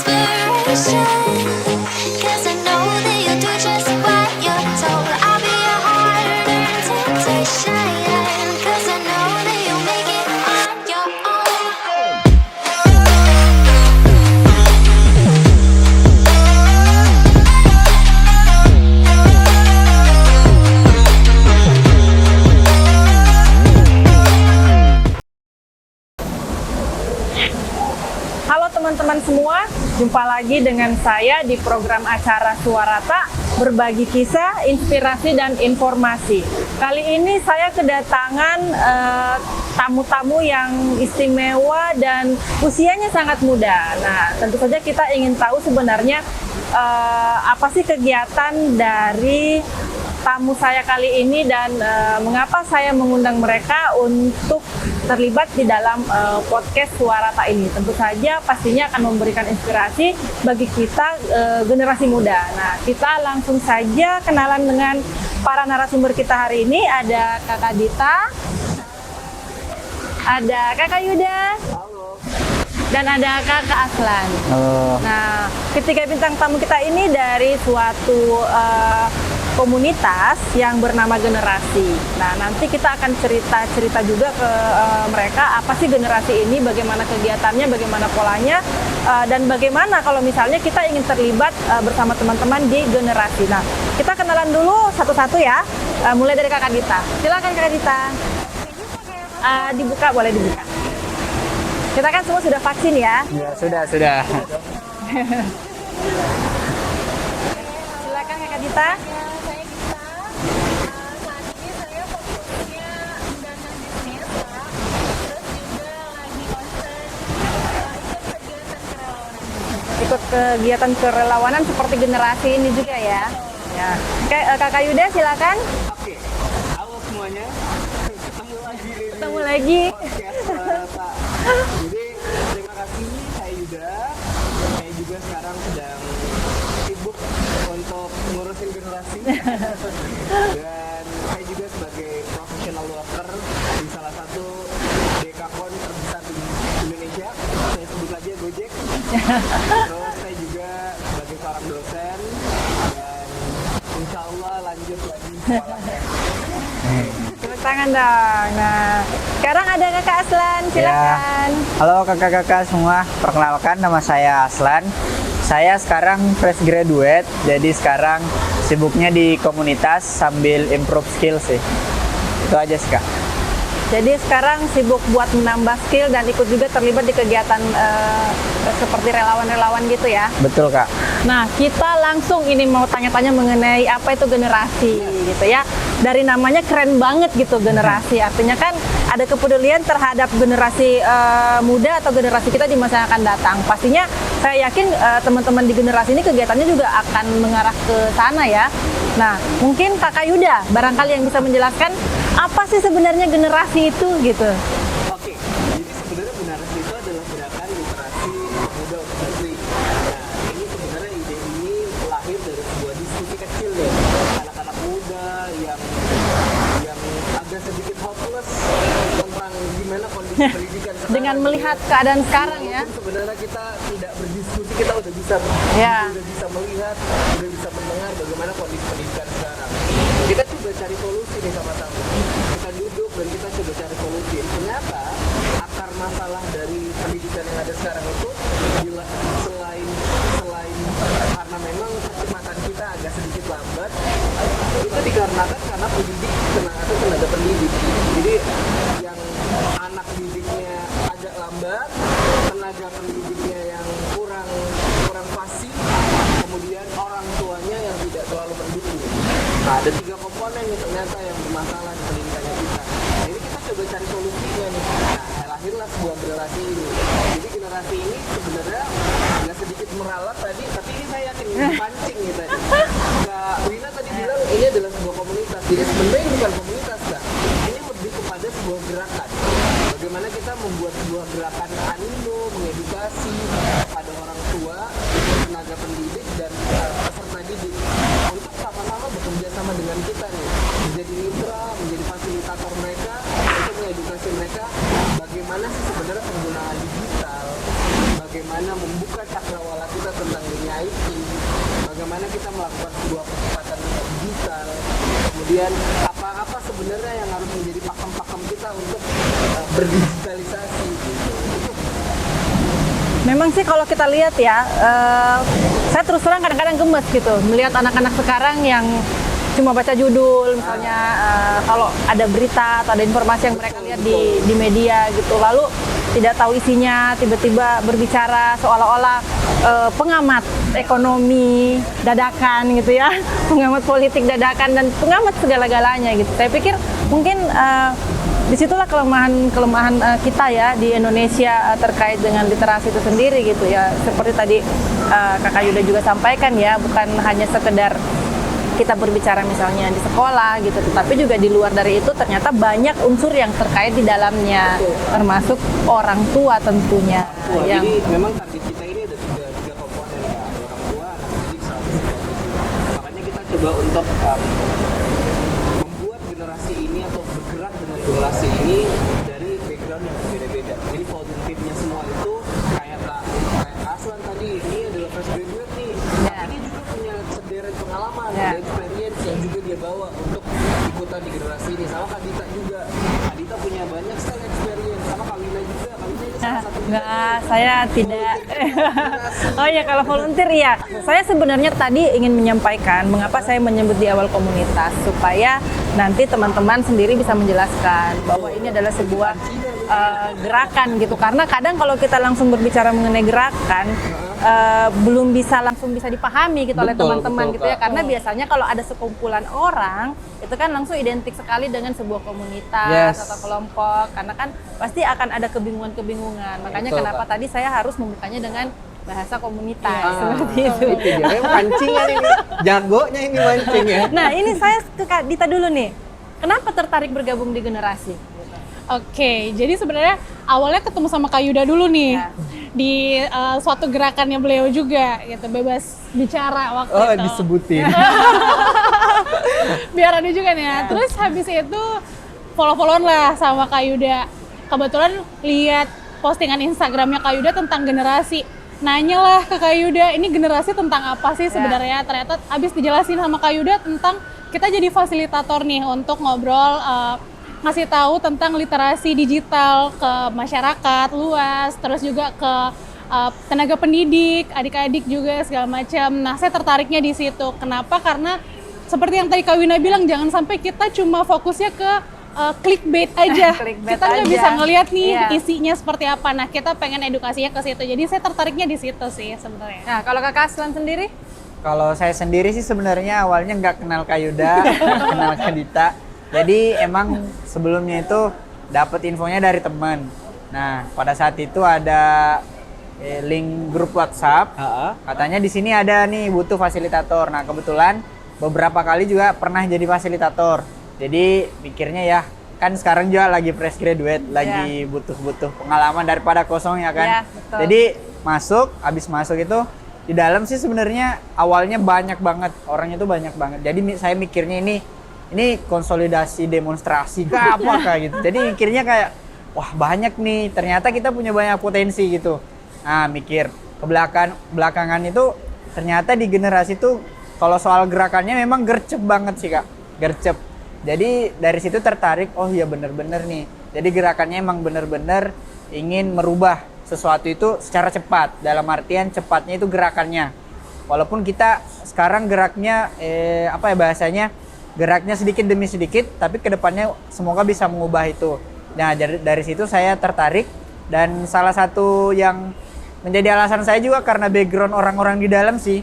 inspiration. 'Cause I know that you'll do just what you're told. I'll be your harder temptation. 'Cause I know that you'll make it on your own. Halo teman-teman semua, jumpa lagi dengan saya di program acara Suarata, berbagi kisah, inspirasi, dan informasi. Kali ini saya kedatangan tamu-tamu yang istimewa dan usianya sangat muda. Nah, tentu saja kita ingin tahu sebenarnya apa sih kegiatan dari tamu saya kali ini dan mengapa saya mengundang mereka untuk terlibat di dalam podcast Suarata ini. Tentu saja pastinya akan memberikan inspirasi bagi kita generasi muda. Nah, kita langsung saja kenalan dengan para narasumber kita hari ini. Ada Kakak Dita, ada Kakak Yuda, dan ada Kakak Aslan. Halo. Nah, ketiga bintang tamu kita ini dari suatu komunitas yang bernama Generasi. Nah, nanti kita akan cerita juga ke mereka apa sih Generasi ini, bagaimana kegiatannya, bagaimana polanya, dan bagaimana kalau misalnya kita ingin terlibat bersama teman-teman di Generasi. Nah, kita kenalan dulu satu-satu ya, mulai dari Kakak Dita. Silakan Kakak Dita. Dibuka, boleh dibuka. Kita kan semua sudah vaksin ya. Ya, sudah. Silakan Kakak Dita. Saya Gita. Saat ini saya fokusnya mendanaan bisnis, Pak. Terus juga lagi concern ikut kegiatan kerelawanan. Ikut kegiatan kerelawanan seperti Generasi ini juga ya. Ya. Oke, Kakak Yuda silakan. Oke, halo semuanya. Ketemu lagi di Ketemu lagi. podcast Suarata. Jadi terima kasih, saya Yuda. Saya juga sekarang sedang sibuk untuk ngurusin generasi. Dan saya juga sebagai professional worker di salah satu dekakon terbesar di Indonesia. Saya sebut aja Gojek. Terus saya juga sebagai seorang dosen dan insya Allah lanjut lagi sekolahnya. Tepuk tangan dong. Nah, sekarang ada Kakak Aslan, silakan. Halo kakak-kakak semua, perkenalkan nama saya Aslan. Saya sekarang fresh graduate, jadi sekarang sibuknya di komunitas sambil improve skill sih. Itu aja sih Kak. Jadi sekarang sibuk buat menambah skill dan ikut juga terlibat di kegiatan seperti relawan-relawan gitu ya. Betul Kak. Nah, kita langsung ini mau tanya-tanya mengenai apa itu Generasi gitu ya. Dari namanya keren banget gitu, Generasi. Artinya kan ada kepedulian terhadap generasi muda atau generasi kita di masa yang akan datang. Pastinya saya yakin teman-teman di Generasi ini kegiatannya juga akan mengarah ke sana ya. Nah, mungkin Kakak Yuda barangkali yang bisa menjelaskan apa sih sebenarnya Generasi itu gitu. Oke, jadi sebenarnya generasi itu adalah gerakan literasi pemuda untuk negeri. Nah, ini sebenarnya ide ini lahir dari sebuah diskusi kecil ya, anak-anak muda yang agak sedikit hopeless tentang gimana kondisi pendidikan sekarang. Dengan melihat keadaan sekarang ya. Walaupun sebenarnya kita tidak berdiskusi, kita udah bisa Ya. udah bisa melihat, udah bisa mendengar bagaimana kondisi pendidikan sekarang. Kita coba cari solusi nih sama-sama. Kita duduk dan kita coba cari solusi. Ternyata akar masalah dari pendidikan yang ada sekarang itu selain karena memang kecepatan kita agak sedikit lambat, itu dikarenakan karena pendidik atau tenaga pendidik. Jadi yang anak didiknya agak lambat, tenaga pendidiknya yang kurang fasih, kemudian orang tuanya yang tidak terlalu mendukung. Nah, ada 3 komponen nih ternyata yang bermasalah di pendidikannya kita. Nah, ini kita coba cari solusinya nih. Nah, lahirlah sebuah generasi ini. Jadi generasi ini sebenarnya agak sedikit meralat tadi, tapi ini saya yakin pancing nih tadi. Kak Wina tadi bilang ini adalah sebuah komunitas. Jadi sebenarnya ini bukan komunitas, Kak. Ini lebih kepada sebuah gerakan. Bagaimana kita membuat sebuah gerakan animo, mengedukasi pada orang tua, tenaga pendidik, dan peserta didik untuk sama-sama bekerja sama dengan kita nih, menjadi mitra, menjadi fasilitator mereka untuk mengedukasi mereka bagaimana sih sebenarnya penggunaan digital, bagaimana membuka cakrawala kita bagaimana kita melakukan sebuah percepatan digital, kemudian apa sebenarnya yang harus menjadi pakem-pakem kita untuk berdigitalisasi gitu. Memang sih kalau kita lihat ya, saya terus terang kadang-kadang gemes gitu melihat anak-anak sekarang yang cuma baca judul, misalnya kalau ada berita atau ada informasi yang mereka lihat di media gitu, lalu tidak tahu isinya, tiba-tiba berbicara seolah-olah pengamat ekonomi dadakan gitu ya, pengamat politik dadakan dan pengamat segala-galanya gitu. Saya pikir mungkin disitulah kelemahan kita ya di Indonesia terkait dengan literasi itu sendiri gitu ya. Seperti tadi Kakak Yuda juga sampaikan ya, bukan hanya sekedar kita berbicara misalnya di sekolah gitu, tetapi juga di luar dari itu ternyata banyak unsur yang terkait di dalamnya, termasuk orang tua tentunya. Jadi memang target kita ini ada tiga komponen ya, orang tua, anak didik, sama psikologi. Makanya kita coba untuk membuat generasi ini atau bergerak dengan generasi ini dari background yang berbeda-beda. Jadi volunteernya semua itu kayak Aslan tadi, ini adalah fresh graduate nih. Nah, ini juga punya sederet pengalaman, ada experience yang juga dia bawa untuk ikutan di generasi ini. Sama Kak Dita juga. Kak Dita punya banyak sekali experience, sama Kak Wina juga. Kak Wina ini salah satu. Enggak, saya tidak. Oh ya, kalau volunteer ya. Saya sebenarnya tadi ingin menyampaikan mengapa saya menyebut di awal komunitas, supaya nanti teman-teman sendiri bisa menjelaskan bahwa ini adalah sebuah gerakan gitu. Karena kadang kalau kita langsung berbicara mengenai gerakan, belum langsung bisa dipahami gitu oleh teman-teman gitu ya. Karena biasanya kalau ada sekumpulan orang, itu kan langsung identik sekali dengan sebuah komunitas atau kelompok. Karena kan pasti akan ada kebingungan-kebingungan. Makanya kenapa tadi saya harus membukanya dengan bahasa komunitas seperti itu. Dia mancingan ini, jagonya ini mancing ya. Nah ini saya ke Kak Dita dulu nih. Kenapa tertarik bergabung di generasi? Oke, jadi sebenarnya awalnya ketemu sama Kak Yuda dulu nih di suatu gerakannya beliau juga, gitu, bebas bicara waktu itu. Disebutin. Biar ada juga nih ya. Terus habis itu follow-followan lah sama Kak Yuda. Kebetulan lihat postingan Instagramnya Kak Yuda tentang generasi. Nanya lah ke Kak Yuda, ini generasi tentang apa sih sebenarnya? Ternyata abis dijelasin sama Kak Yuda tentang kita jadi fasilitator nih untuk ngobrol, ngasih tahu tentang literasi digital ke masyarakat luas, terus juga ke tenaga pendidik, adik-adik juga segala macam. Nah, saya tertariknya di situ. Kenapa? Karena seperti yang tadi Kak Wina bilang, jangan sampai kita cuma fokusnya ke clickbait aja. Kita nggak bisa ngelihat nih isinya seperti apa. Nah, kita pengen edukasinya ke situ. Jadi saya tertariknya di situ sih sebenarnya. Nah, kalau Kakak Aslan sendiri? Kalau saya sendiri sih sebenarnya awalnya nggak kenal Kak Yuda, kenal Kak Dita. Jadi emang sebelumnya itu dapat infonya dari teman. Nah, pada saat itu ada link grup WhatsApp. Katanya di sini ada nih butuh fasilitator. Nah, kebetulan beberapa kali juga pernah jadi fasilitator. Jadi pikirnya ya, kan sekarang juga lagi fresh graduate, lagi butuh pengalaman daripada kosong ya kan. Jadi habis masuk itu di dalam sih sebenarnya awalnya banyak banget, orangnya tuh banyak banget. Jadi saya mikirnya ini konsolidasi demonstrasi kah apa kah gitu. Jadi mikirnya kayak wah banyak nih, ternyata kita punya banyak potensi gitu. Nah mikir belakangan itu ternyata di generasi itu kalau soal gerakannya memang gercep banget sih Kak, gercep. Jadi dari situ tertarik, oh iya bener-bener nih. Jadi gerakannya emang bener-bener ingin merubah sesuatu itu secara cepat. Dalam artian cepatnya itu gerakannya. Walaupun kita sekarang geraknya bahasanya geraknya sedikit demi sedikit, tapi kedepannya semoga bisa mengubah itu. Nah dari situ saya tertarik, dan salah satu yang menjadi alasan saya juga karena background orang-orang di dalam sih.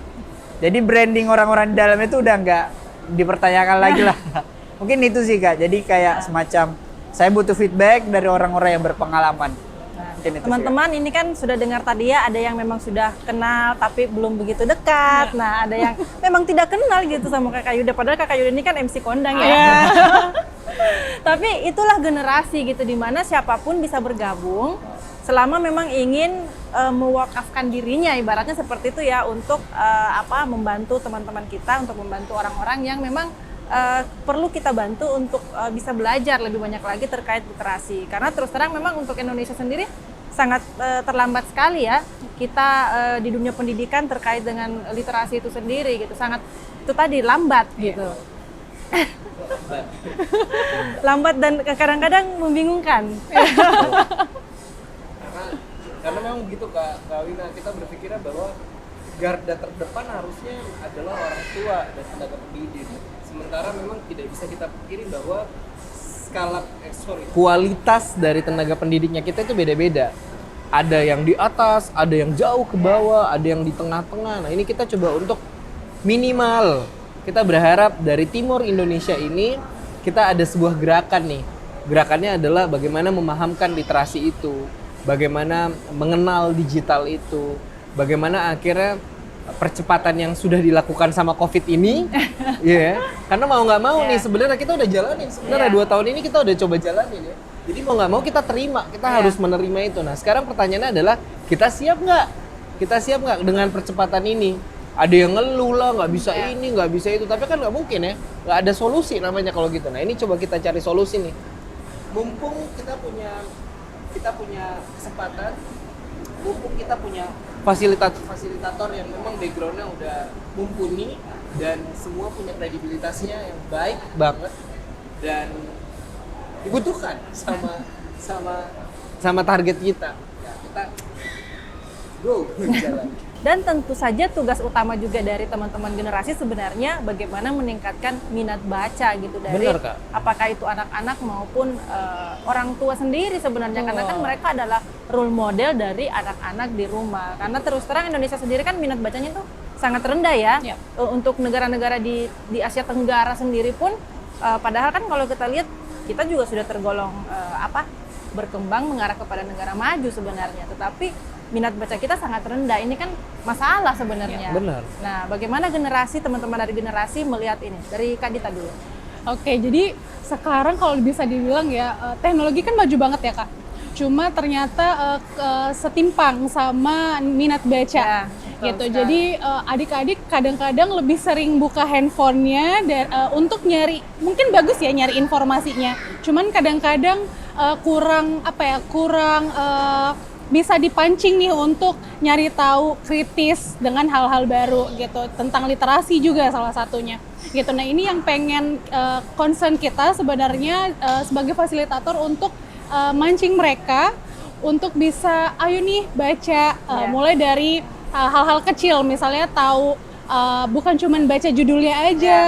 Jadi branding orang-orang di dalam itu udah nggak dipertanyakan lagi lah. Mungkin itu sih Kak, jadi kayak semacam saya butuh feedback dari orang-orang yang berpengalaman. Teman-teman ini kan sudah dengar tadi ya, ada yang memang sudah kenal tapi belum begitu dekat. Nah ada yang memang tidak kenal gitu sama Kakak Yuda, padahal Kakak Yuda ini kan MC kondang ya. Tapi itulah generasi gitu, dimana siapapun bisa bergabung selama memang ingin mewakafkan dirinya, ibaratnya seperti itu ya, untuk membantu teman-teman kita, untuk membantu orang-orang yang memang perlu kita bantu untuk bisa belajar lebih banyak lagi terkait literasi. Karena terus terang memang untuk Indonesia sendiri sangat terlambat sekali ya kita di dunia pendidikan terkait dengan literasi itu sendiri gitu, sangat itu tadi lambat gitu. Lambat dan kadang-kadang membingungkan. Karena memang begitu Kak Wina, kita berpikirnya bahwa garda terdepan harusnya adalah orang tua dan tenaga pendidik. Sementara memang tidak bisa kita pikirin bahwa kualitas dari tenaga pendidiknya kita itu beda-beda. Ada yang di atas, ada yang jauh ke bawah, ada yang di tengah-tengah. Nah ini kita coba untuk minimal. Kita berharap dari timur Indonesia ini kita ada sebuah gerakan nih. Gerakannya adalah bagaimana memahamkan literasi itu, bagaimana mengenal digital itu, bagaimana akhirnya percepatan yang sudah dilakukan sama COVID ini, ya, karena mau nggak mau nih sebenarnya kita udah jalanin, sebenarnya 2 tahun ini kita udah coba jalanin ya. Jadi mau nggak mau kita terima, kita harus menerima itu. Nah sekarang pertanyaannya adalah kita siap nggak? Kita siap nggak dengan percepatan ini? Ada yang ngeluh lah, nggak bisa ini, nggak bisa itu, tapi kan nggak mungkin ya, nggak ada solusi namanya kalau gitu. Nah ini coba kita cari solusi nih. Mumpung kita punya kesempatan, mumpung kita punya fasilitator yang memang backgroundnya udah mumpuni dan semua punya kredibilitasnya yang baik banget dan dibutuhkan sama target kita. Ya, kita go jalan. Dan tentu saja tugas utama juga dari teman-teman generasi sebenarnya bagaimana meningkatkan minat baca gitu dari Benar, Kak. apakah itu anak-anak maupun orang tua sendiri sebenarnya, karena kan mereka adalah role model dari anak-anak di rumah. Karena terus terang Indonesia sendiri kan minat bacanya itu sangat rendah ya. Untuk negara-negara di Asia Tenggara sendiri pun padahal kan kalau kita lihat kita juga sudah tergolong berkembang mengarah kepada negara maju sebenarnya, tetapi minat baca kita sangat rendah. Ini kan masalah sebenarnya. Benar. Nah, bagaimana teman-teman dari generasi melihat ini? Dari Kak Dita dulu. Oke, jadi sekarang kalau bisa dibilang ya teknologi kan maju banget ya Kak. Cuma ternyata setimpang sama minat baca gitu. Jadi adik-adik kadang-kadang lebih sering buka handphonenya dan untuk nyari, mungkin bagus ya nyari informasinya. Cuman kadang-kadang kurang bisa dipancing nih untuk nyari tahu kritis dengan hal-hal baru gitu, tentang literasi juga salah satunya gitu. Nah ini yang pengen concern kita sebenarnya sebagai fasilitator untuk mancing mereka untuk bisa ayo nih baca, mulai dari hal-hal kecil, misalnya tahu bukan cuman baca judulnya aja,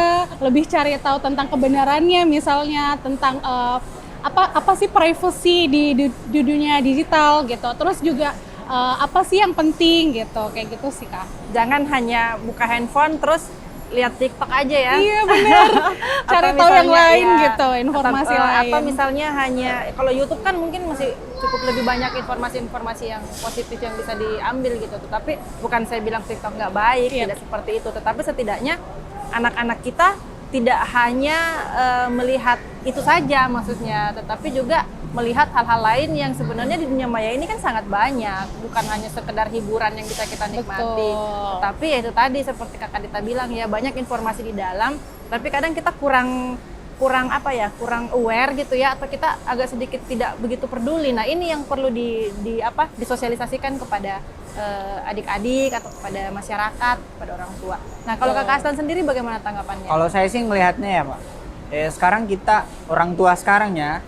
lebih cari tahu tentang kebenarannya, misalnya tentang apa sih privacy di dunia digital gitu. Terus juga apa sih yang penting gitu, kayak gitu sih Kak. Jangan hanya buka handphone terus lihat TikTok aja ya. Iya benar. Cari tahu yang lain gitu, informasi lain. Atau misalnya hanya kalau YouTube kan mungkin masih cukup lebih banyak informasi-informasi yang positif yang bisa diambil gitu. Tetapi bukan saya bilang TikTok nggak baik, tidak seperti itu. Tetapi setidaknya anak-anak kita tidak hanya melihat itu saja maksudnya, tetapi juga melihat hal-hal lain yang sebenarnya di dunia maya ini kan sangat banyak, bukan hanya sekedar hiburan yang bisa kita nikmati. Tetapi ya itu tadi seperti Kakak Dita bilang ya, banyak informasi di dalam, tapi kadang kita kurang aware gitu ya, atau kita agak sedikit tidak begitu peduli. Nah ini yang perlu disosialisasikan kepada adik-adik atau kepada masyarakat, kepada orang tua. Nah kalau Kakak Aslan sendiri bagaimana tanggapannya? Kalau saya sih melihatnya ya Pak, sekarang kita orang tua sekarang ya,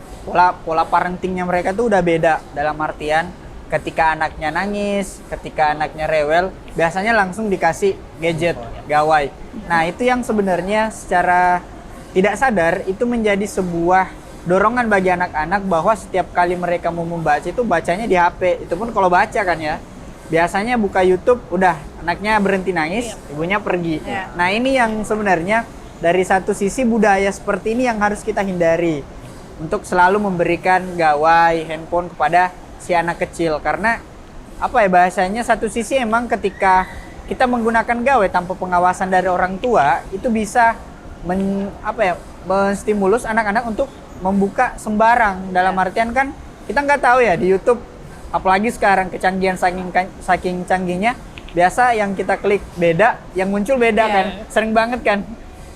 pola parentingnya mereka tuh udah beda. Dalam artian ketika anaknya nangis, ketika anaknya rewel, biasanya langsung dikasih gadget, gawai. Nah itu yang sebenarnya secara tidak sadar itu menjadi sebuah dorongan bagi anak-anak bahwa setiap kali mereka mau membaca itu bacanya di HP. Itu pun kalau baca kan ya. Biasanya buka YouTube, udah anaknya berhenti nangis, ibunya pergi. Nah ini yang sebenarnya dari satu sisi budaya seperti ini yang harus kita hindari. Untuk selalu memberikan gawai, handphone kepada si anak kecil. Karena bahasanya satu sisi emang ketika kita menggunakan gawai tanpa pengawasan dari orang tua, itu bisa menstimulus anak-anak untuk membuka sembarang. Dalam artian kan kita nggak tahu ya di YouTube, apalagi sekarang kecanggihan saking canggihnya, biasa yang kita klik beda, yang muncul beda kan, sering banget kan.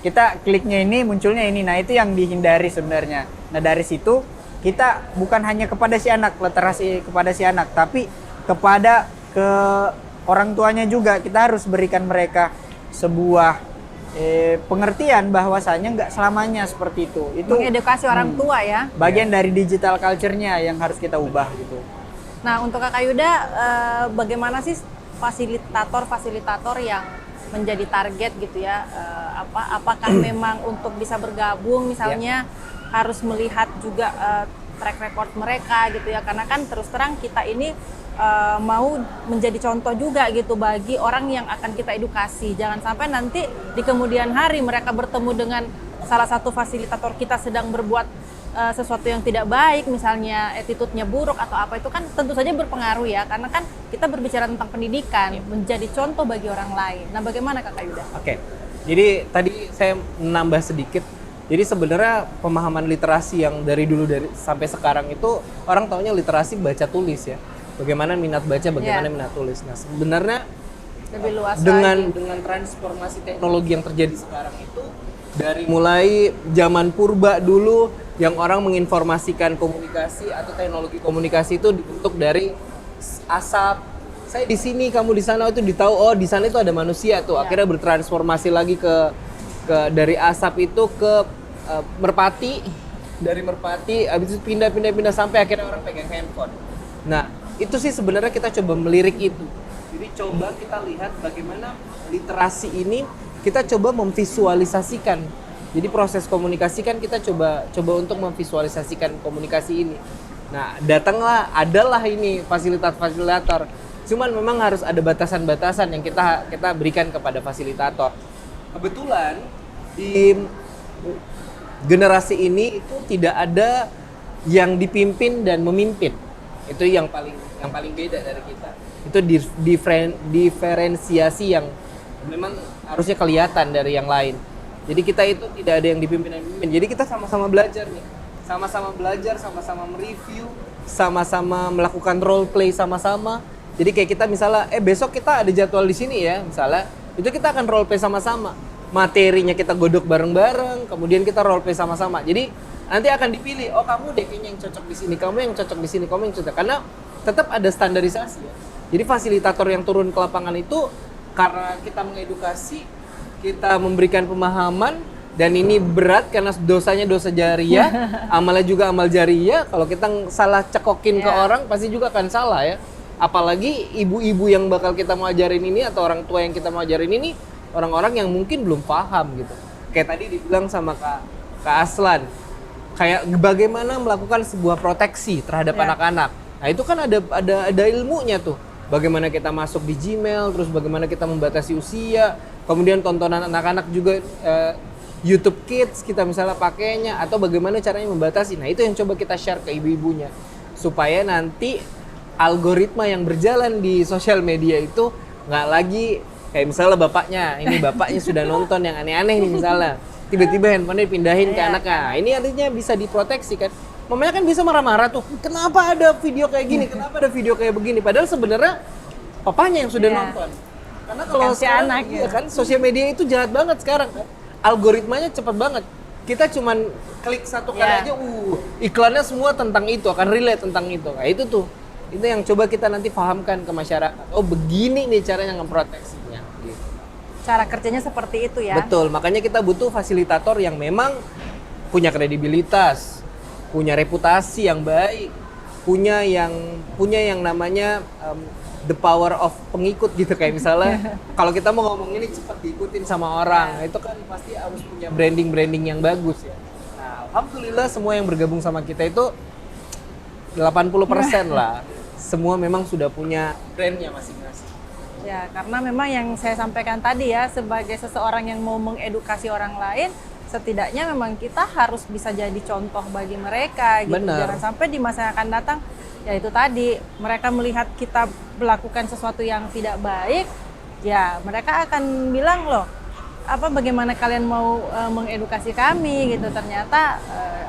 Kita kliknya ini, munculnya ini. Nah itu yang dihindari sebenarnya. Nah dari situ kita bukan hanya kepada si anak, literasi kepada si anak, tapi kepada ke orang tuanya juga. Kita harus berikan mereka sebuah pengertian bahwasanya nggak selamanya seperti itu. Itu Mengedukasi orang tua ya. bagian dari digital culture-nya yang harus kita ubah gitu. Nah, untuk Kakak Yuda, bagaimana sih fasilitator-fasilitator yang menjadi target gitu ya? Apakah memang untuk bisa bergabung misalnya harus melihat juga track record mereka gitu ya? Karena kan terus terang kita ini mau menjadi contoh juga gitu bagi orang yang akan kita edukasi. Jangan sampai nanti di kemudian hari mereka bertemu dengan salah satu fasilitator kita sedang berbuat sesuatu yang tidak baik, misalnya attitude-nya buruk atau apa, itu kan tentu saja berpengaruh ya, karena kan kita berbicara tentang pendidikan, menjadi contoh bagi orang lain. Nah, bagaimana Kakak Yuda? Oke, jadi tadi saya menambah sedikit. Jadi sebenarnya pemahaman literasi yang dari dulu sampai sekarang itu orang taunya literasi baca tulis ya. Bagaimana minat baca, bagaimana minat tulis. Nah, sebenarnya Lebih luas dengan lagi. transformasi teknologi yang terjadi sekarang itu, dari mulai zaman purba dulu yang orang menginformasikan komunikasi atau teknologi komunikasi itu dibentuk dari asap. Saya di sini, kamu di sana, itu ditahu oh di sana itu ada manusia tuh. Akhirnya bertransformasi lagi ke dari asap itu ke merpati, dari merpati habis itu pindah sampai akhirnya orang pegang handphone. Nah, itu sih sebenarnya kita coba melirik itu. Jadi coba kita lihat bagaimana literasi ini kita coba memvisualisasikan. Jadi proses komunikasi kan kita coba untuk memvisualisasikan komunikasi ini. Nah, adalah ini fasilitator. Cuman memang harus ada batasan-batasan yang kita berikan kepada fasilitator. Kebetulan di generasi ini itu tidak ada yang dipimpin dan memimpin. Itu yang paling beda dari kita. Itu diferensiasi yang memang harusnya kelihatan dari yang lain. Jadi kita itu tidak ada yang dipimpin dan memimpin. Jadi kita sama-sama belajar nih. Sama-sama belajar, sama-sama mereview, sama-sama melakukan role play sama-sama. Jadi kayak kita misalnya, besok kita ada jadwal di sini ya, misalnya. Itu kita akan role play sama-sama. Materinya kita godok bareng-bareng, kemudian kita role play sama-sama. Jadi nanti akan dipilih, oh kamu deh kayaknya yang cocok di sini, kamu yang cocok di sini, kamu yang cocok. Karena tetap ada standarisasi ya. Jadi fasilitator yang turun ke lapangan itu karena kita mengedukasi, kita memberikan pemahaman, dan ini berat karena dosanya dosa jariyah, amalnya juga amal jariyah. Kalau kita salah cekokin ke orang pasti juga akan salah ya. Apalagi ibu-ibu yang bakal kita mau ajarin ini atau orang tua yang kita mau ajarin ini orang-orang yang mungkin belum paham gitu. Kayak tadi dibilang sama Kak Aslan, kayak bagaimana melakukan sebuah proteksi terhadap anak-anak. Nah itu kan ada ilmunya tuh. Bagaimana kita masuk di Gmail, terus bagaimana kita membatasi usia, kemudian tontonan anak-anak juga YouTube Kids kita misalnya pakainya, atau bagaimana caranya membatasi. Nah itu yang coba kita share ke ibu-ibunya supaya nanti algoritma yang berjalan di sosial media itu nggak lagi kayak misalnya bapaknya sudah nonton yang aneh-aneh nih misalnya, tiba-tiba handphonenya dipindahin ke anaknya. Nah, ini artinya bisa diproteksi kan. Mamanya kan bisa marah-marah tuh, kenapa ada video kayak gini, kenapa ada video kayak begini, padahal sebenarnya papanya yang sudah nonton. Karena kalau sekarang anak kan sosial media itu jahat banget sekarang kan. Algoritmanya cepat banget. Kita cuman klik satu kali aja, iklannya semua tentang itu, akan relate tentang itu. Nah, itu tuh. Itu yang coba kita nanti pahamkan ke masyarakat. Oh, begini nih caranya ngeproteksinya. Gitu. Cara kerjanya seperti itu ya. Betul, makanya kita butuh fasilitator yang memang punya kredibilitas, punya reputasi yang baik, punya yang namanya the power of pengikut gitu, kayak misalnya kalau kita mau ngomong ini cepat diikutin sama orang, itu kan pasti harus punya branding yang bagus ya. Nah, alhamdulillah semua yang bergabung sama kita itu 80% lah, semua memang sudah punya brandnya masing-masing. Ya, karena memang yang saya sampaikan tadi ya, sebagai seseorang yang mau mengedukasi orang lain, setidaknya memang kita harus bisa jadi contoh bagi mereka gitu. Bener. Jangan sampai di masa yang akan datang, ya itu tadi, mereka melihat kita melakukan sesuatu yang tidak baik, ya mereka akan bilang loh, bagaimana kalian mau mengedukasi kami gitu, ternyata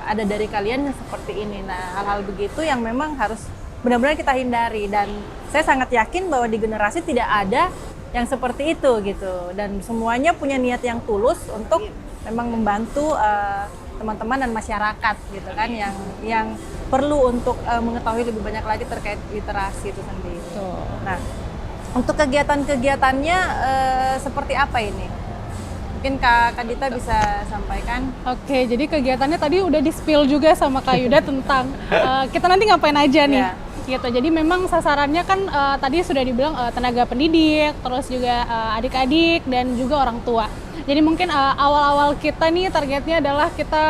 ada dari kalian yang seperti ini. Nah, hal-hal begitu yang memang harus benar-benar kita hindari, dan saya sangat yakin bahwa di generasi tidak ada yang seperti itu gitu, dan semuanya punya niat yang tulus untuk memang membantu teman-teman dan masyarakat gitu kan, yang perlu untuk mengetahui lebih banyak lagi terkait literasi itu sendiri. Nah, untuk kegiatan-kegiatannya seperti apa ini? Mungkin Kak Dita bisa sampaikan. Oke, jadi kegiatannya tadi udah di-spill juga sama Kak Yuda tentang kita nanti ngapain aja nih. Iya. Gitu. Jadi memang sasarannya kan tadi sudah dibilang tenaga pendidik, terus juga adik-adik dan juga orang tua. Jadi mungkin awal-awal kita nih targetnya adalah kita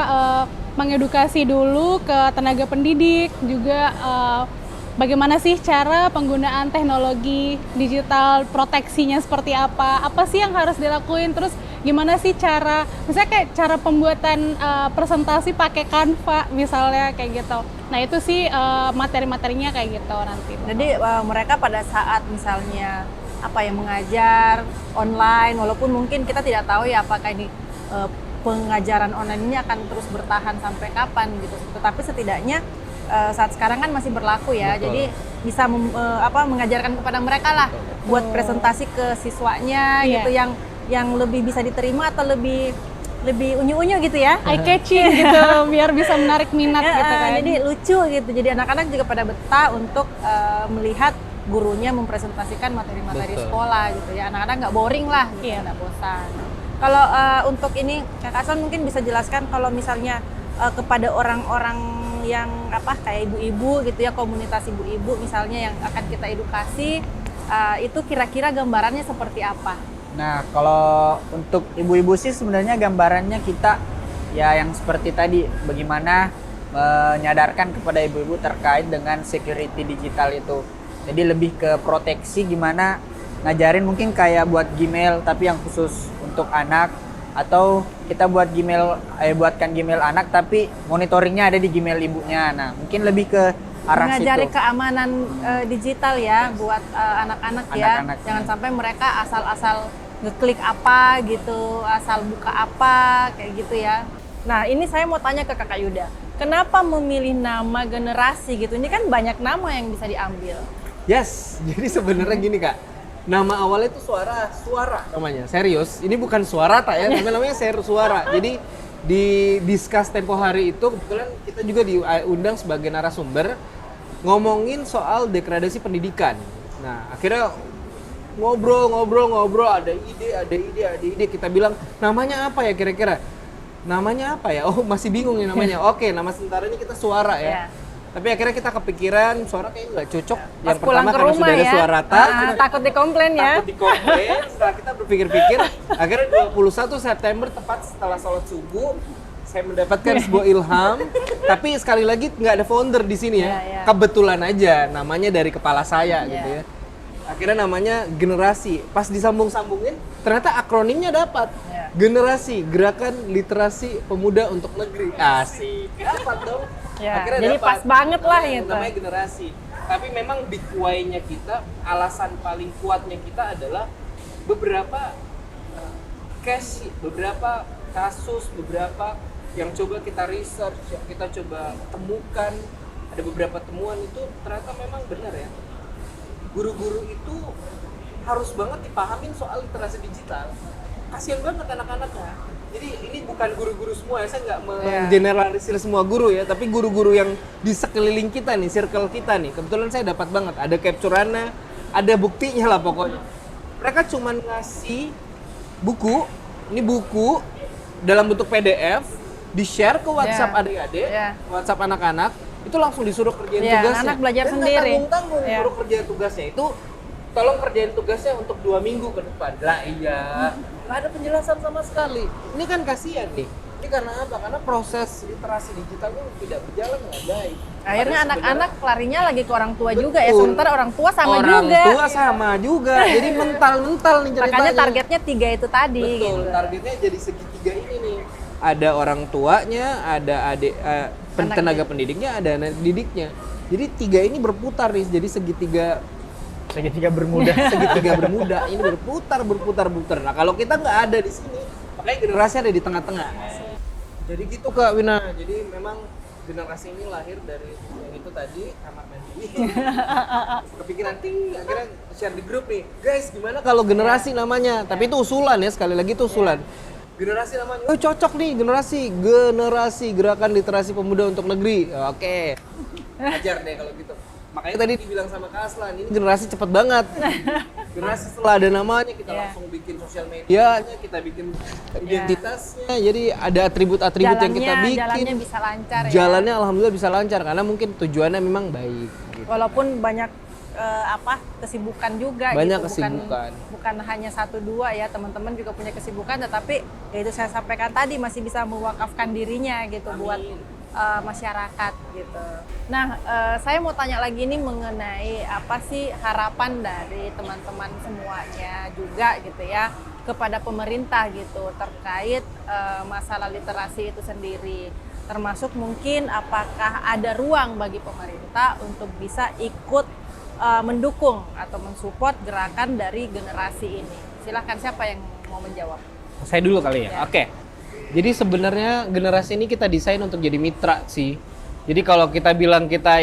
mengedukasi dulu ke tenaga pendidik, juga bagaimana sih cara penggunaan teknologi digital, proteksinya seperti apa sih yang harus dilakuin, terus gimana sih cara, misalnya kayak cara pembuatan presentasi pakai Canva misalnya kayak gitu. Nah itu sih materi-materinya kayak gitu nanti. Jadi mereka pada saat misalnya mengajar online, walaupun mungkin kita tidak tahu ya apakah ini pengajaran online ini akan terus bertahan sampai kapan gitu. Tetapi setidaknya saat sekarang kan masih berlaku ya. Betul. Jadi bisa mengajarkan kepada mereka lah buat presentasi ke siswanya Iya. gitu yang lebih bisa diterima atau lebih unyu-unyu gitu ya. Eye catching gitu biar bisa menarik minat gitu kan. Jadi lucu gitu. Jadi anak-anak juga pada betah untuk melihat gurunya mempresentasikan materi-materi Betul. sekolah gitu ya. Anak-anak nggak boring lah gitu, Iya. nggak bosan. Kalau untuk ini Kak Aswan mungkin bisa jelaskan kalau misalnya kepada orang-orang yang kayak ibu-ibu gitu ya, komunitas ibu-ibu misalnya yang akan kita edukasi, itu kira-kira gambarannya seperti apa? Nah, kalau untuk ibu-ibu sih sebenarnya gambarannya kita ya yang seperti tadi, bagaimana menyadarkan kepada ibu-ibu terkait dengan security digital itu. Jadi lebih ke proteksi, gimana ngajarin mungkin kayak buat Gmail tapi yang khusus untuk anak, atau kita buatkan Gmail anak tapi monitoringnya ada di Gmail ibunya. Nah, mungkin lebih ke arah Mengajari situ. keamanan digital ya buat anak-anak ya. Anak-anak. Jangan sampai mereka asal-asal ngeklik apa gitu, asal buka apa kayak gitu ya. Nah, ini saya mau tanya ke Kakak Yuda. Kenapa memilih nama generasi gitu? Ini kan banyak nama yang bisa diambil. Yes, jadi sebenarnya gini Kak. Nama awalnya itu suara namanya. Serius, ini bukan suara tak ya, tapi namanya suara. Jadi di Discuss tempo hari itu kebetulan kita juga diundang sebagai narasumber ngomongin soal degradasi pendidikan. Nah, akhirnya ngobrol, ada ide. Kita bilang namanya apa ya kira-kira? Namanya apa ya? Oh, masih bingung nih namanya. Oke, nama sementaranya kita suara ya. Tapi akhirnya kita kepikiran suara kayaknya nggak cocok. Pas Yang pulang pertama ke karena rumah sudah ada ya, Suarata. takut dikomplain ya. Takut dikomplain. Setelah kita berpikir-pikir, akhirnya 21 September tepat setelah sholat subuh, saya mendapatkan sebuah ilham. Tapi sekali lagi nggak ada founder di sini ya. Iya. Kebetulan aja namanya dari kepala saya gitu ya. Akhirnya namanya Generasi. Pas disambung-sambungin, ternyata akronimnya dapat. Iya. Generasi, Gerakan Literasi Pemuda untuk Negeri. Asik. Dapat dong. Ya, Akhirnya jadi dapat. pas banget lah gitu. Namanya Generasi. Tapi memang big why-nya kita, alasan paling kuatnya kita adalah beberapa case, beberapa kasus, beberapa yang coba kita research, yang kita coba temukan, ada beberapa temuan itu ternyata memang benar ya. Guru-guru itu harus banget dipahamin soal literasi digital. Kasian banget anak-anaknya. Jadi ini bukan guru-guru semua ya, saya nggak mengeneralisir semua guru ya, tapi guru-guru yang di sekeliling kita nih, circle kita nih. Kebetulan saya dapat banget, ada capture-annya, ada buktinya lah pokoknya. Mereka cuman ngasih buku, ini buku dalam bentuk PDF, di-share ke WhatsApp adik-adik, WhatsApp anak-anak, itu langsung disuruh kerjain tugasnya. Anak belajar Dan nggak sendiri. tanggung-tanggung suruh kerjain tugasnya itu, tolong kerjain tugasnya untuk 2 minggu ke depan. Lah iya, nggak ada penjelasan sama sekali. Ini kan kasihan nih. Ini karena apa? Karena proses literasi digitalnya tidak berjalan dengan baik. Akhirnya Padahal anak-anak larinya lagi ke orang tua juga ya, Betul. sementara orang tua sama orang juga. tua sama juga. Jadi mental-mental nih ceritanya. Makanya targetnya 3 itu tadi Betul, gitu. targetnya jadi segitiga ini nih. Ada orang tuanya, ada adik tenaga pendidiknya, ada anak didiknya. Jadi 3 ini berputar nih, jadi segitiga bermuda. segitiga bermuda ini berputar. Nah kalau kita nggak ada di sini, makanya generasi ada di tengah-tengah. Jadi gitu Kak Wina. Jadi memang generasi ini lahir dari yang itu tadi, kamar mandi. Kepikiran ting, akhirnya share di grup nih. Guys, gimana kalau generasi namanya? Tapi itu usulan ya, sekali lagi itu usulan. Generasi namanya, oh cocok nih generasi Gerakan Literasi Pemuda untuk Negeri. Oke. Ajar deh kalau gitu. Makanya tadi dibilang sama Kak Aslan, ini generasi cepet banget. Generasi setelah ada namanya, kita langsung bikin sosial medianya, kita bikin identitasnya. Jadi ada atribut-atribut yang kita bikin. Jalannya bisa lancar ya. Jalannya alhamdulillah bisa lancar, karena mungkin tujuannya memang baik. Gitu. Walaupun banyak kesibukan juga Banyak gitu. kesibukan. Bukan hanya 1-2 ya, teman-teman juga punya kesibukan, tetapi ya itu saya sampaikan tadi masih bisa mewakafkan dirinya gitu buat masyarakat gitu. Nah, saya mau tanya lagi nih mengenai apa sih harapan dari teman-teman semuanya juga gitu ya kepada pemerintah gitu terkait masalah literasi itu sendiri. Termasuk mungkin apakah ada ruang bagi pemerintah untuk bisa ikut mendukung atau mensupport gerakan dari generasi ini. Silahkan, siapa yang mau menjawab? Saya dulu kali ya. Oke. Jadi sebenarnya generasi ini kita desain untuk jadi mitra sih. Jadi kalau kita bilang kita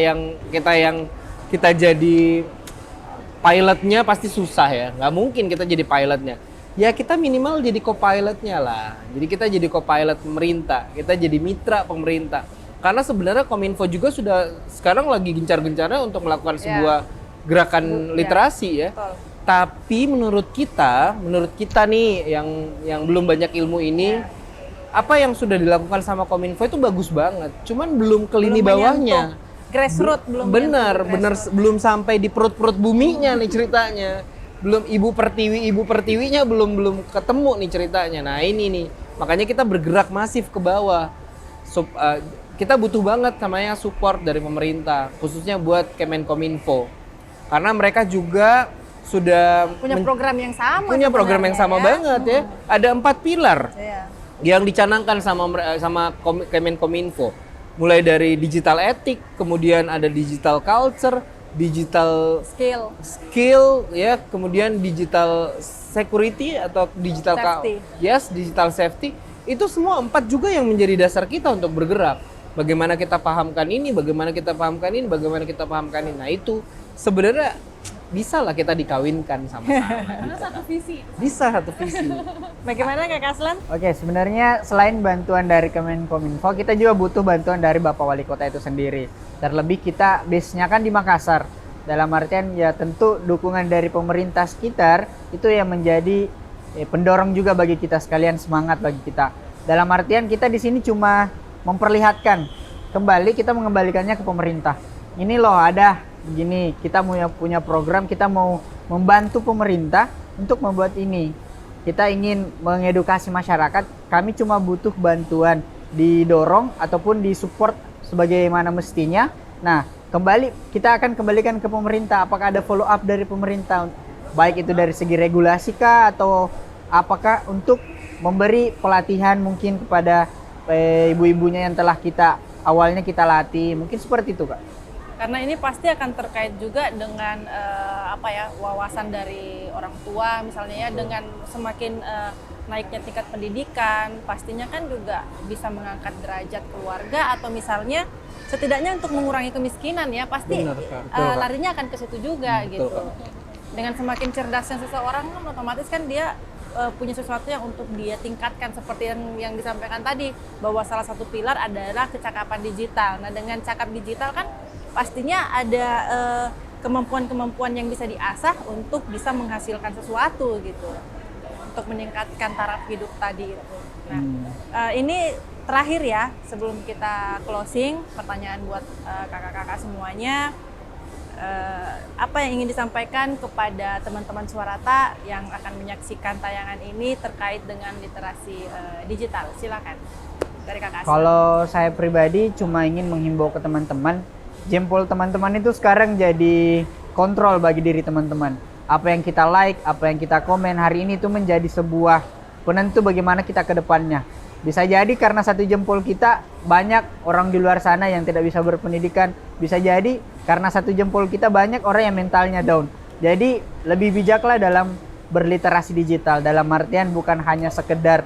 jadi pilotnya pasti susah ya. Nggak mungkin kita jadi pilotnya. Ya kita minimal jadi co-pilotnya lah. Jadi kita jadi co-pilot pemerintah. Kita jadi mitra pemerintah. Karena sebenarnya Kominfo juga sudah sekarang lagi gencar-gencarnya untuk melakukan sebuah gerakan literasi ya. Betul. Tapi menurut kita nih yang belum banyak ilmu ini, apa yang sudah dilakukan sama Kominfo itu bagus banget. Cuman belum ke lini bawahnya. Grassroots belum. Belum sampai di perut-perut buminya nih ceritanya. Belum ibu pertiwinya belum ketemu nih ceritanya. Nah, ini nih. Makanya kita bergerak masif ke bawah. Kita butuh banget namanya support dari pemerintah, khususnya buat Kemenkominfo. Karena mereka juga sudah punya program yang sama. Punya program yang sama banget ya. Ada 4 pilar. Iya. Yang dicanangkan sama Kemenkominfo. Mulai dari digital etik, kemudian ada digital culture, digital skill ya, kemudian digital security atau digital digital safety. Itu semua 4 juga yang menjadi dasar kita untuk bergerak. Bagaimana kita pahamkan ini, bagaimana kita pahamkan ini, bagaimana kita pahamkan ini. Nah, itu sebenarnya bisa lah kita dikawinkan sama-sama. Karena satu visi. Bisa satu visi. Bagaimana Kak Kaslan? Oke, sebenarnya selain bantuan dari Kemenkominfo, kita juga butuh bantuan dari Bapak Wali Kota itu sendiri. Terlebih kita base-nya kan di Makassar. Dalam artian ya tentu dukungan dari pemerintah sekitar itu yang menjadi pendorong juga bagi kita sekalian, semangat bagi kita. Dalam artian kita di sini cuma memperlihatkan, kembali kita mengembalikannya ke pemerintah. Ini loh ada begini, kita punya program, kita mau membantu pemerintah untuk membuat ini. Kita ingin mengedukasi masyarakat, kami cuma butuh bantuan didorong ataupun disupport sebagaimana mestinya. Nah, kita akan kembalikan ke pemerintah, apakah ada follow up dari pemerintah, baik itu dari segi regulasi kah, atau apakah untuk memberi pelatihan mungkin kepada ibu-ibunya yang telah awalnya kita latih, mungkin seperti itu Kak. Karena ini pasti akan terkait juga dengan wawasan dari orang tua misalnya ya, dengan semakin naiknya tingkat pendidikan, pastinya kan juga bisa mengangkat derajat keluarga atau misalnya setidaknya untuk mengurangi kemiskinan ya, pasti larinya akan ke situ juga gitu. Dengan semakin cerdasnya seseorang kan otomatis kan dia punya sesuatu yang untuk dia tingkatkan, seperti yang disampaikan tadi bahwa salah satu pilar adalah kecakapan digital. Nah, dengan cakap digital kan pastinya ada kemampuan-kemampuan yang bisa diasah untuk bisa menghasilkan sesuatu gitu, untuk meningkatkan taraf hidup tadi itu. Nah, ini terakhir ya sebelum kita closing, pertanyaan buat kakak-kakak semuanya. Apa yang ingin disampaikan kepada teman-teman Suarata yang akan menyaksikan tayangan ini terkait dengan literasi digital? Silakan dari Kakak Aslan. Kalau saya pribadi cuma ingin menghimbau ke teman-teman, jempol teman-teman itu sekarang jadi kontrol bagi diri teman-teman. Apa yang kita like, apa yang kita komen hari ini itu menjadi sebuah penentu bagaimana kita ke depannya. Bisa jadi karena satu jempol kita banyak orang di luar sana yang tidak bisa berpendidikan. Bisa jadi karena satu jempol kita banyak orang yang mentalnya down. Jadi lebih bijaklah dalam berliterasi digital. Dalam artian bukan hanya sekedar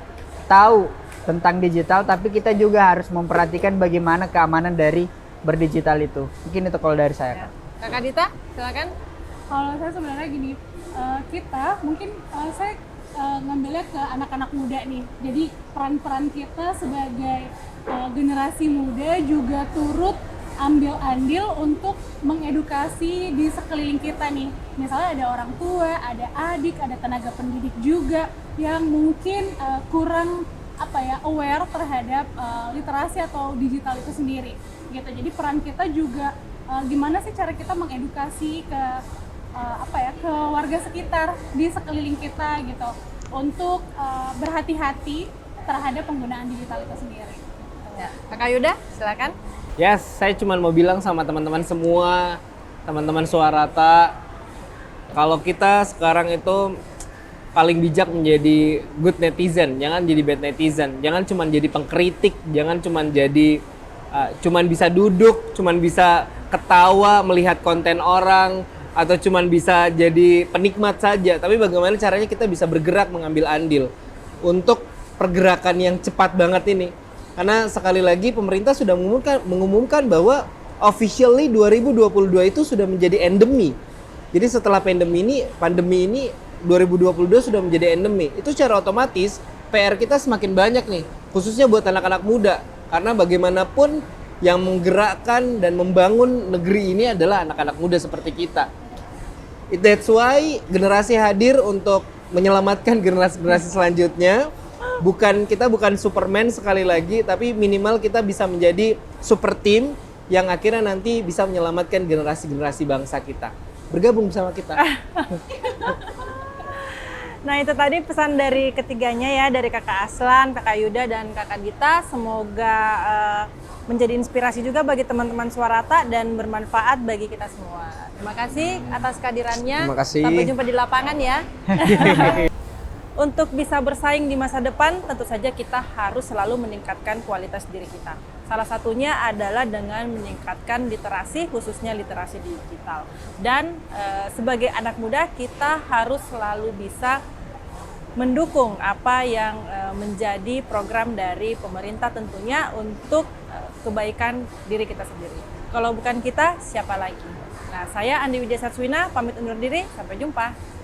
tahu tentang digital, tapi kita juga harus memperhatikan bagaimana keamanan dari berdigital itu. Mungkin itu kalau dari saya. Kakak Dita, silakan. Kalau saya sebenarnya gini, kita mungkin saya ngambilnya ke anak-anak muda nih. Jadi peran-peran kita sebagai generasi muda juga turut ambil andil untuk mengedukasi di sekeliling kita nih. Misalnya ada orang tua, ada adik, ada tenaga pendidik juga yang mungkin kurang aware terhadap literasi atau digital itu sendiri gitu. Jadi peran kita juga gimana sih cara kita mengedukasi ke ke warga sekitar di sekeliling kita gitu untuk berhati-hati terhadap penggunaan digital itu sendiri. Ya. Kakak Yuda, silakan. Yes, saya cuma mau bilang sama teman-teman semua, teman-teman Suarata, kalau kita sekarang itu paling bijak menjadi good netizen, jangan jadi bad netizen. Jangan cuma jadi pengkritik, jangan cuma jadi cuman bisa duduk, cuman bisa ketawa melihat konten orang, atau cuman bisa jadi penikmat saja. Tapi bagaimana caranya kita bisa bergerak mengambil andil untuk pergerakan yang cepat banget ini. Karena sekali lagi pemerintah sudah mengumumkan bahwa officially 2022 itu sudah menjadi endemi. Jadi setelah pandemi ini 2022 sudah menjadi endemi. Itu secara otomatis PR kita semakin banyak nih, khususnya buat anak-anak muda. Karena bagaimanapun yang menggerakkan dan membangun negeri ini adalah anak-anak muda seperti kita. That's why generasi hadir untuk menyelamatkan generasi-generasi selanjutnya. Kita bukan Superman sekali lagi, tapi minimal kita bisa menjadi super team yang akhirnya nanti bisa menyelamatkan generasi-generasi bangsa kita. Bergabung bersama kita. Nah itu tadi pesan dari ketiganya ya, dari Kakak Aslan, Kakak Yuda, dan Kakak Dita. Semoga menjadi inspirasi juga bagi teman-teman Suarata dan bermanfaat bagi kita semua. Terima kasih atas kehadirannya. Terima kasih. Sampai jumpa di lapangan ya. Untuk bisa bersaing di masa depan, tentu saja kita harus selalu meningkatkan kualitas diri kita. Salah satunya adalah dengan meningkatkan literasi, khususnya literasi digital. Dan sebagai anak muda, kita harus selalu bisa mendukung apa yang menjadi program dari pemerintah tentunya untuk kebaikan diri kita sendiri. Kalau bukan kita, siapa lagi? Nah, saya Andi Widya Satswina, pamit undur diri, sampai jumpa.